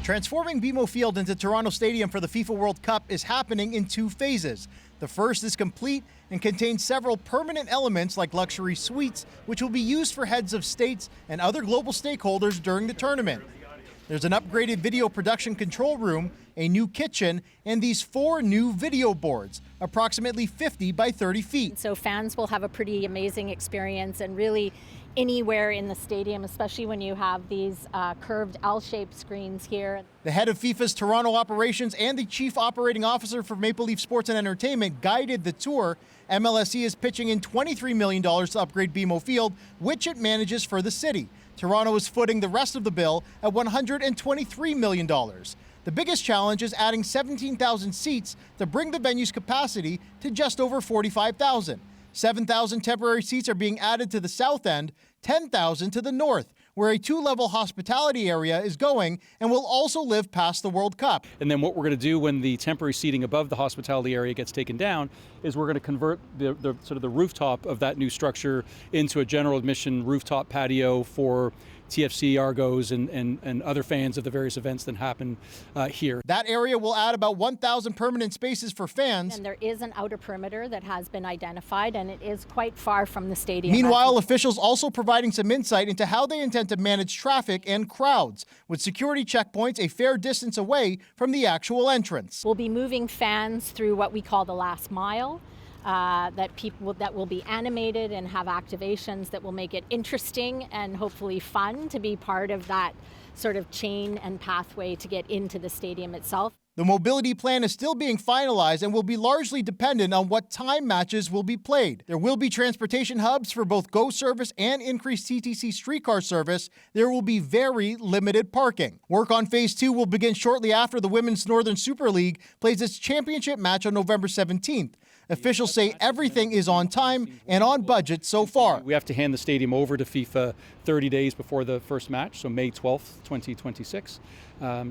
Transforming BMO Field into Toronto Stadium for the FIFA World Cup is happening in 2 phases. The first is complete and contains several permanent elements like luxury suites, which will be used for heads of states and other global stakeholders during the tournament. There's an upgraded video production control room, a new kitchen, and these 4 new video boards, approximately 50 by 30 feet. So fans will have a pretty amazing experience, and really anywhere in the stadium, especially when you have these curved L-shaped screens here. The head of FIFA's Toronto operations and the chief operating officer for Maple Leaf Sports and Entertainment guided the tour. MLSE is pitching in $23 million to upgrade BMO Field, which it manages for the city. Toronto is footing the rest of the bill at $123 million. The biggest challenge is adding 17,000 seats to bring the venue's capacity to just over 45,000. 7,000 temporary seats are being added to the south end, 10,000 to the north, where a 2-level hospitality area is going and will also live past the World Cup. And then what we're going to do when the temporary seating above the hospitality area gets taken down is we're going to convert the sort of the rooftop of that new structure into a general admission rooftop patio for TFC, Argos, and other fans of the various events that happen here. That area will add about 1,000 permanent spaces for fans. And there is an outer perimeter that has been identified, and it is quite far from the stadium. Meanwhile, officials also providing some insight into how they intend to manage traffic and crowds, with security checkpoints a fair distance away from the actual entrance. We'll be moving fans through what we call the last mile. That will be animated and have activations that will make it interesting and hopefully fun to be part of that sort of chain and pathway to get into the stadium itself. The mobility plan is still being finalized and will be largely dependent on what time matches will be played. There will be transportation hubs for both GO service and increased TTC streetcar service. There will be very limited parking. Work on Phase 2 will begin shortly after the Women's Northern Super League plays its championship match on November 17th. Officials say everything is on time and on budget so far. We have to hand the stadium over to FIFA 30 days before the first match, so May 12th, 2026.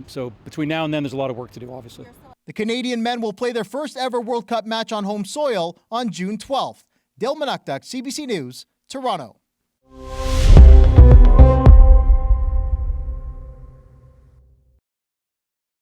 So between now and then, there's a lot of work to do, obviously. The Canadian men will play their first ever World Cup match on home soil on June 12th. Manucdoc, CBC News, Toronto.